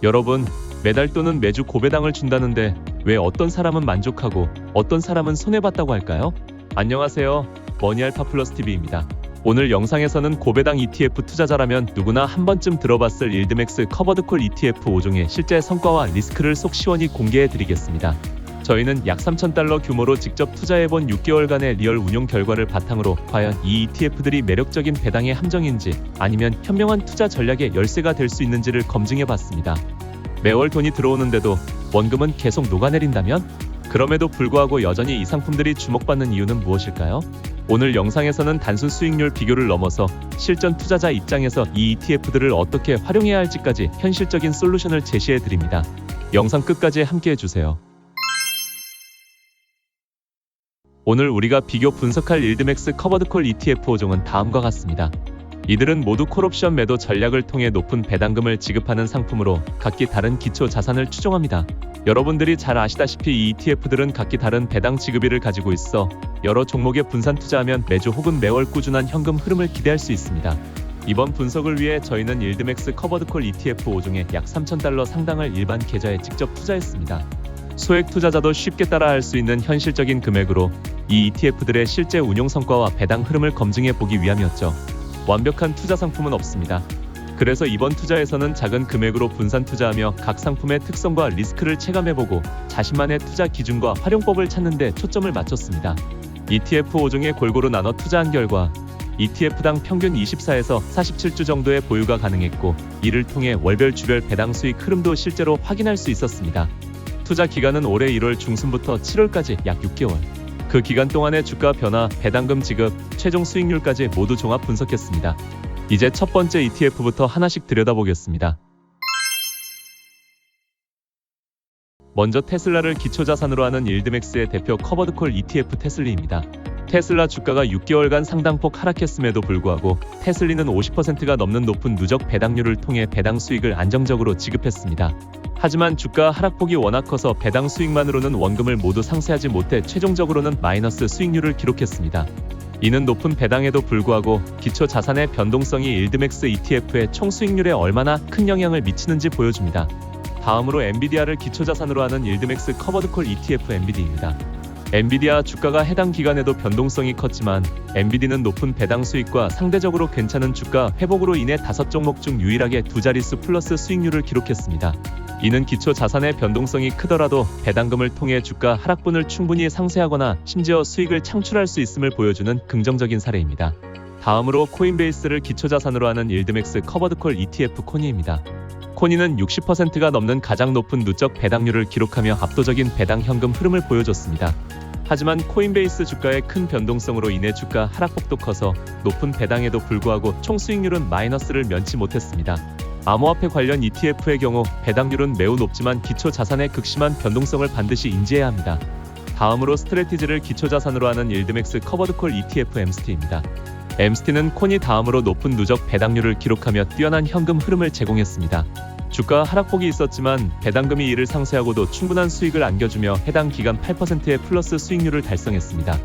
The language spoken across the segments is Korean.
여러분, 매달 또는 매주 고배당을 준다는데 왜 어떤 사람은 만족하고 어떤 사람은 손해봤다고 할까요? 안녕하세요. 머니알파 플러스 TV입니다. 오늘 영상에서는 고배당 ETF 투자자라면 누구나 한 번쯤 들어봤을 일드맥스 커버드콜 ETF 5종의 실제 성과와 리스크를 속 시원히 공개해드리겠습니다. 저희는 약 3,000달러 규모로 직접 투자해본 6개월간의 리얼 운용 결과를 바탕으로 과연 이 ETF들이 매력적인 배당의 함정인지 아니면 현명한 투자 전략의 열쇠가 될 수 있는지를 검증해봤습니다. 매월 돈이 들어오는데도 원금은 계속 녹아내린다면? 그럼에도 불구하고 여전히 이 상품들이 주목받는 이유는 무엇일까요? 오늘 영상에서는 단순 수익률 비교를 넘어서 실전 투자자 입장에서 이 ETF들을 어떻게 활용해야 할지까지 현실적인 솔루션을 제시해드립니다. 영상 끝까지 함께해주세요. 오늘 우리가 비교 분석할 일드맥스 커버드콜 ETF 5종은 다음과 같습니다. 이들은 모두 콜옵션 매도 전략을 통해 높은 배당금을 지급하는 상품으로 각기 다른 기초 자산을 추종합니다. 여러분들이 잘 아시다시피 이 ETF들은 각기 다른 배당 지급일을 가지고 있어 여러 종목에 분산 투자하면 매주 혹은 매월 꾸준한 현금 흐름을 기대할 수 있습니다. 이번 분석을 위해 저희는 일드맥스 커버드콜 ETF 5종에 약 3,000달러 상당을 일반 계좌에 직접 투자했습니다. 소액 투자자도 쉽게 따라할 수 있는 현실적인 금액으로 이 ETF들의 실제 운용 성과와 배당 흐름을 검증해 보기 위함이었죠. 완벽한 투자 상품은 없습니다. 그래서 이번 투자에서는 작은 금액으로 분산 투자하며 각 상품의 특성과 리스크를 체감해보고 자신만의 투자 기준과 활용법을 찾는 데 초점을 맞췄습니다. ETF 5종에 골고루 나눠 투자한 결과 ETF당 평균 24에서 47주 정도의 보유가 가능했고 이를 통해 월별 주별 배당 수익 흐름도 실제로 확인할 수 있었습니다. 투자 기간은 올해 1월 중순부터 7월까지 약 6개월. 그 기간 동안의 주가 변화, 배당금 지급, 최종 수익률까지 모두 종합 분석했습니다. 이제 첫 번째 ETF부터 하나씩 들여다보겠습니다. 먼저 테슬라를 기초자산으로 하는 일드맥스의 대표 커버드콜 ETF 테슬리입니다. 테슬라 주가가 6개월간 상당폭 하락했음에도 불구하고 테슬리는 50%가 넘는 높은 누적 배당률을 통해 배당 수익을 안정적으로 지급했습니다. 하지만 주가 하락폭이 워낙 커서 배당 수익만으로는 원금을 모두 상쇄하지 못해 최종적으로는 마이너스 수익률을 기록했습니다. 이는 높은 배당에도 불구하고 기초 자산의 변동성이 일드맥스 ETF의 총 수익률에 얼마나 큰 영향을 미치는지 보여줍니다. 다음으로 엔비디아를 기초 자산으로 하는 일드맥스 커버드콜 ETF 엔비디입니다. 엔비디아 주가가 해당 기간에도 변동성이 컸지만 엔비디는 높은 배당 수익과 상대적으로 괜찮은 주가 회복으로 인해 5종목 중 유일하게 두 자릿수 플러스 수익률을 기록했습니다. 이는 기초 자산의 변동성이 크더라도 배당금을 통해 주가 하락분을 충분히 상쇄하거나 심지어 수익을 창출할 수 있음을 보여주는 긍정적인 사례입니다. 다음으로 코인베이스를 기초 자산으로 하는 일드맥스 커버드콜 ETF 코니입니다. 코니는 60%가 넘는 가장 높은 누적 배당률을 기록하며 압도적인 배당 현금 흐름을 보여줬습니다. 하지만 코인베이스 주가의 큰 변동성으로 인해 주가 하락폭도 커서 높은 배당에도 불구하고 총 수익률은 마이너스를 면치 못했습니다. 암호화폐 관련 ETF의 경우 배당률은 매우 높지만 기초 자산의 극심한 변동성을 반드시 인지해야 합니다. 다음으로 스트래티지를 기초 자산으로 하는 일드맥스 커버드콜 ETF MST입니다. MST는 코니 다음으로 높은 누적 배당률을 기록하며 뛰어난 현금 흐름을 제공했습니다. 주가 하락폭이 있었지만 배당금이 이를 상쇄하고도 충분한 수익을 안겨주며 해당 기간 8%의 플러스 수익률을 달성했습니다.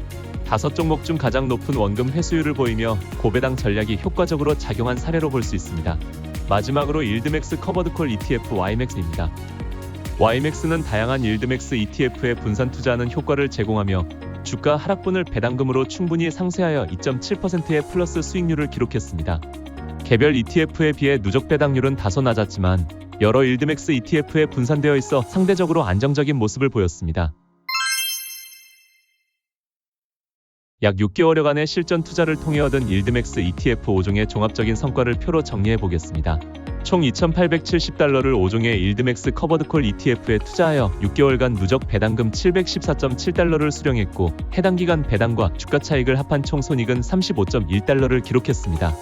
5종목 중 가장 높은 원금 회수율을 보이며 고배당 전략이 효과적으로 작용한 사례로 볼 수 있습니다. 마지막으로 일드맥스 커버드콜 ETF YMAX입니다. YMAX는 다양한 일드맥스 ETF에 분산 투자하는 효과를 제공하며 주가 하락분을 배당금으로 충분히 상쇄하여 2.7%의 플러스 수익률을 기록했습니다. 개별 ETF에 비해 누적 배당률은 다소 낮았지만 여러 일드맥스 ETF에 분산되어 있어 상대적으로 안정적인 모습을 보였습니다. 약 6개월여간의 실전 투자를 통해 얻은 일드맥스 ETF 5종의 종합적인 성과를 표로 정리해 보겠습니다. 총 2,870달러를 5종의 일드맥스 커버드콜 ETF에 투자하여 6개월간 누적 배당금 714.7달러를 수령했고 해당 기간 배당과 주가 차익을 합한 총 손익은 35.1달러를 기록했습니다.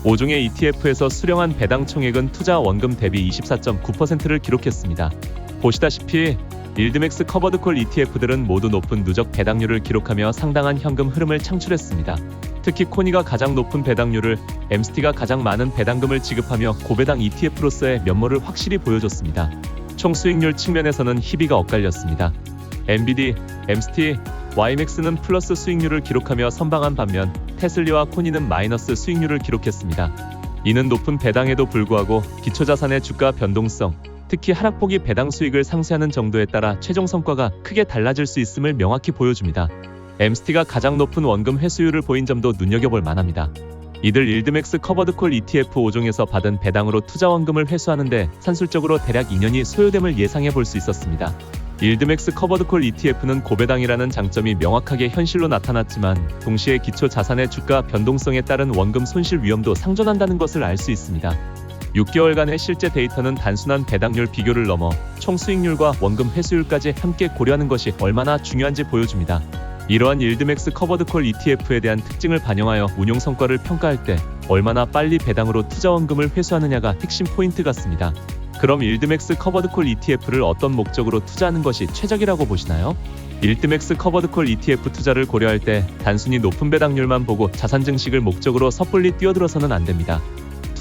5종의 ETF에서 수령한 배당 총액은 투자 원금 대비 24.9%를 기록했습니다. 보시다시피 일드맥스 커버드콜 ETF들은 모두 높은 누적 배당률을 기록하며 상당한 현금 흐름을 창출했습니다. 특히 코니가 가장 높은 배당률을, MST가 가장 많은 배당금을 지급하며 고배당 ETF로서의 면모를 확실히 보여줬습니다. 총 수익률 측면에서는 희비가 엇갈렸습니다. 엔비디, MST, YMAX는 플러스 수익률을 기록하며 선방한 반면 테슬리와 코니는 마이너스 수익률을 기록했습니다. 이는 높은 배당에도 불구하고 기초자산의 주가 변동성, 특히 하락폭이 배당 수익을 상쇄하는 정도에 따라 최종 성과가 크게 달라질 수 있음을 명확히 보여줍니다. MST가 가장 높은 원금 회수율을 보인 점도 눈여겨볼 만합니다. 이들 일드맥스 커버드콜 ETF 5종에서 받은 배당으로 투자 원금을 회수하는데 산술적으로 대략 2년이 소요됨을 예상해 볼 수 있었습니다. 일드맥스 커버드콜 ETF는 고배당이라는 장점이 명확하게 현실로 나타났지만 동시에 기초 자산의 주가 변동성에 따른 원금 손실 위험도 상존한다는 것을 알 수 있습니다. 6개월간의 실제 데이터는 단순한 배당률 비교를 넘어 총 수익률과 원금 회수율까지 함께 고려하는 것이 얼마나 중요한지 보여줍니다. 이러한 일드맥스 커버드콜 ETF에 대한 특징을 반영하여 운용 성과를 평가할 때 얼마나 빨리 배당으로 투자 원금을 회수하느냐가 핵심 포인트 같습니다. 그럼 일드맥스 커버드콜 ETF를 어떤 목적으로 투자하는 것이 최적이라고 보시나요? 일드맥스 커버드콜 ETF 투자를 고려할 때 단순히 높은 배당률만 보고 자산 증식을 목적으로 섣불리 뛰어들어서는 안 됩니다.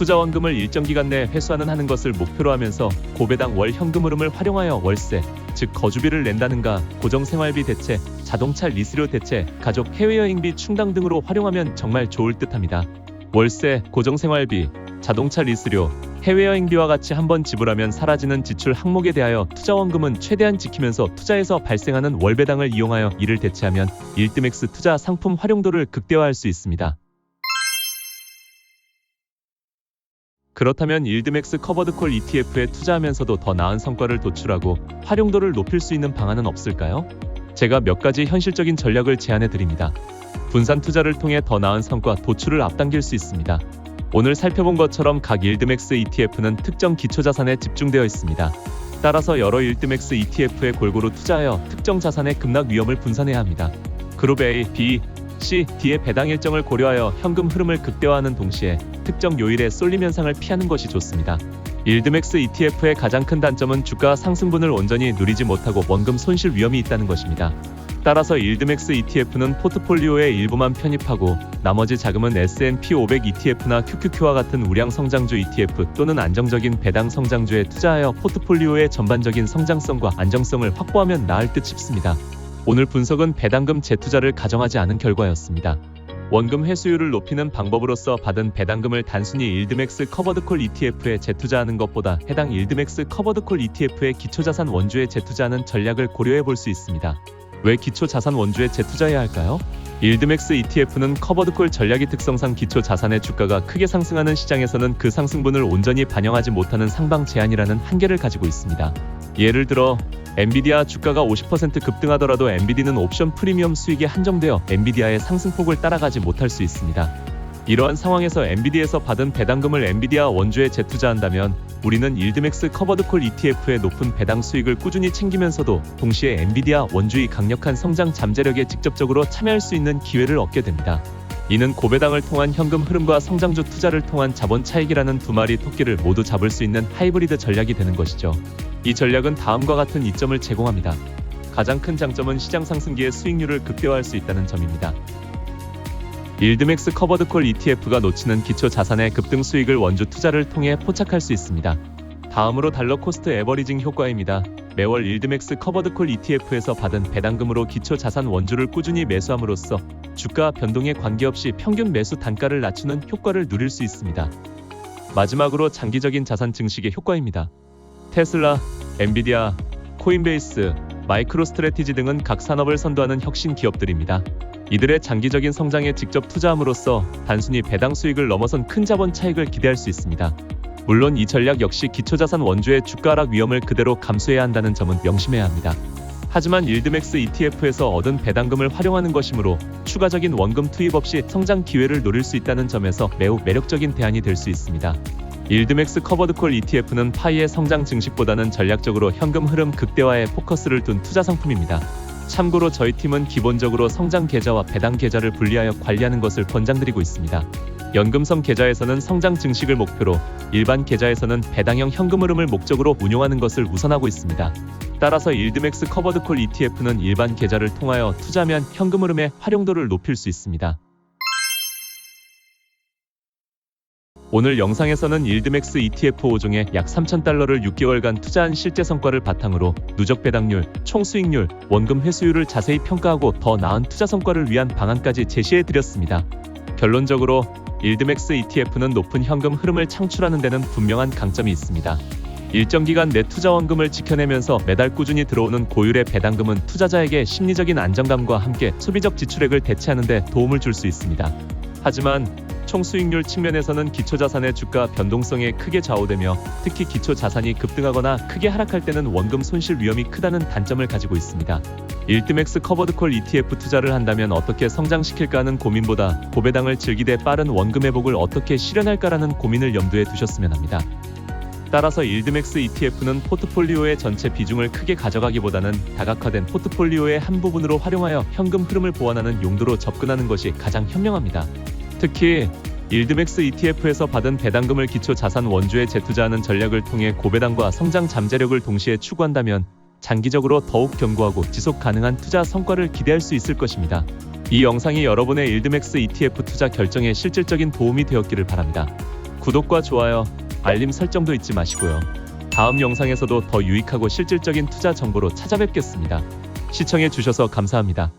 투자 원금을 일정 기간 내에 회수하는 하는 것을 목표로 하면서 고배당 월 현금 흐름을 활용하여 월세, 즉 거주비를 낸다는가 고정생활비 대체, 자동차 리스료 대체, 가족 해외여행비 충당 등으로 활용하면 정말 좋을 듯합니다. 월세, 고정생활비, 자동차 리스료, 해외여행비와 같이 한번 지불하면 사라지는 지출 항목에 대하여 투자 원금은 최대한 지키면서 투자에서 발생하는 월배당을 이용하여 이를 대체하면 일드맥스 투자 상품 활용도를 극대화할 수 있습니다. 그렇다면 일드맥스 커버드콜 ETF에 투자하면서도 더 나은 성과를 도출하고 활용도를 높일 수 있는 방안은 없을까요? 제가 몇 가지 현실적인 전략을 제안해 드립니다. 분산 투자를 통해 더 나은 성과 도출을 앞당길 수 있습니다. 오늘 살펴본 것처럼 각 일드맥스 ETF는 특정 기초자산에 집중되어 있습니다. 따라서 여러 일드맥스 ETF에 골고루 투자하여 특정 자산의 급락 위험을 분산해야 합니다. 그룹 A, B, C, D의 배당 일정을 고려하여 현금 흐름을 극대화하는 동시에 특정 요일의 쏠림 현상을 피하는 것이 좋습니다. 일드맥스 ETF의 가장 큰 단점은 주가 상승분을 온전히 누리지 못하고 원금 손실 위험이 있다는 것입니다. 따라서 일드맥스 ETF는 포트폴리오의 일부만 편입하고 나머지 자금은 S&P 500 ETF나 QQQ와 같은 우량 성장주 ETF 또는 안정적인 배당 성장주에 투자하여 포트폴리오의 전반적인 성장성과 안정성을 확보하면 나을 듯 싶습니다. 오늘 분석은 배당금 재투자를 가정하지 않은 결과였습니다. 원금 회수율을 높이는 방법으로서 받은 배당금을 단순히 일드맥스 커버드콜 ETF에 재투자하는 것보다 해당 일드맥스 커버드콜 ETF의 기초자산 원주에 재투자하는 전략을 고려해 볼 수 있습니다. 왜 기초자산 원주에 재투자해야 할까요? 일드맥스 ETF는 커버드콜 전략의 특성상 기초자산의 주가가 크게 상승하는 시장에서는 그 상승분을 온전히 반영하지 못하는 상방 제한이라는 한계를 가지고 있습니다. 예를 들어 엔비디아 주가가 50% 급등하더라도 엔비디는 옵션 프리미엄 수익에 한정되어 엔비디아의 상승폭을 따라가지 못할 수 있습니다. 이러한 상황에서 엔비디아에서 받은 배당금을 엔비디아 원주에 재투자한다면 우리는 일드맥스 커버드콜 ETF의 높은 배당 수익을 꾸준히 챙기면서도 동시에 엔비디아 원주의 강력한 성장 잠재력에 직접적으로 참여할 수 있는 기회를 얻게 됩니다. 이는 고배당을 통한 현금 흐름과 성장주 투자를 통한 자본 차익이라는 두 마리 토끼를 모두 잡을 수 있는 하이브리드 전략이 되는 것이죠. 이 전략은 다음과 같은 이점을 제공합니다. 가장 큰 장점은 시장 상승기에 수익률을 극대화할 수 있다는 점입니다. 일드맥스 커버드콜 ETF가 놓치는 기초 자산의 급등 수익을 원주 투자를 통해 포착할 수 있습니다. 다음으로 달러 코스트 에버리징 효과입니다. 매월 일드맥스 커버드콜 ETF에서 받은 배당금으로 기초 자산 원주를 꾸준히 매수함으로써 주가 변동에 관계없이 평균 매수 단가를 낮추는 효과를 누릴 수 있습니다. 마지막으로 장기적인 자산 증식의 효과입니다. 테슬라, 엔비디아, 코인베이스, 마이크로스트래티지 등은 각 산업을 선도하는 혁신 기업들입니다. 이들의 장기적인 성장에 직접 투자함으로써 단순히 배당 수익을 넘어선 큰 자본 차익을 기대할 수 있습니다. 물론 이 전략 역시 기초자산 원주의 주가 하락 위험을 그대로 감수해야 한다는 점은 명심해야 합니다. 하지만 일드맥스 ETF에서 얻은 배당금을 활용하는 것이므로 추가적인 원금 투입 없이 성장 기회를 노릴 수 있다는 점에서 매우 매력적인 대안이 될 수 있습니다. 일드맥스 커버드콜 ETF는 파이의 성장 증식보다는 전략적으로 현금 흐름 극대화에 포커스를 둔 투자 상품입니다. 참고로 저희 팀은 기본적으로 성장 계좌와 배당 계좌를 분리하여 관리하는 것을 권장드리고 있습니다. 연금성 계좌에서는 성장 증식을 목표로, 일반 계좌에서는 배당형 현금 흐름을 목적으로 운용하는 것을 우선하고 있습니다. 따라서 일드맥스 커버드콜 ETF는 일반 계좌를 통하여 투자하면 현금 흐름의 활용도를 높일 수 있습니다. 오늘 영상에서는 일드맥스 ETF 5종에 약 3,000달러를 6개월간 투자한 실제 성과를 바탕으로 누적 배당률, 총 수익률, 원금 회수율을 자세히 평가하고 더 나은 투자 성과를 위한 방안까지 제시해드렸습니다. 결론적으로 일드맥스 ETF는 높은 현금 흐름을 창출하는 데는 분명한 강점이 있습니다. 일정 기간 내 투자원금을 지켜내면서 매달 꾸준히 들어오는 고율의 배당금은 투자자에게 심리적인 안정감과 함께 소비적 지출액을 대체하는 데 도움을 줄 수 있습니다. 하지만 총 수익률 측면에서는 기초자산의 주가 변동성에 크게 좌우되며 특히 기초자산이 급등하거나 크게 하락할 때는 원금 손실 위험이 크다는 단점을 가지고 있습니다. 일드맥스 커버드콜 ETF 투자를 한다면 어떻게 성장시킬까 하는 고민보다 고배당을 즐기되 빠른 원금 회복을 어떻게 실현할까라는 고민을 염두에 두셨으면 합니다. 따라서 일드맥스 ETF는 포트폴리오의 전체 비중을 크게 가져가기보다는 다각화된 포트폴리오의 한 부분으로 활용하여 현금 흐름을 보완하는 용도로 접근하는 것이 가장 현명합니다. 특히 일드맥스 ETF에서 받은 배당금을 기초 자산 원주에 재투자하는 전략을 통해 고배당과 성장 잠재력을 동시에 추구한다면 장기적으로 더욱 견고하고 지속 가능한 투자 성과를 기대할 수 있을 것입니다. 이 영상이 여러분의 일드맥스 ETF 투자 결정에 실질적인 도움이 되었기를 바랍니다. 구독과 좋아요, 알림 설정도 잊지 마시고요. 다음 영상에서도 더 유익하고 실질적인 투자 정보로 찾아뵙겠습니다. 시청해 주셔서 감사합니다.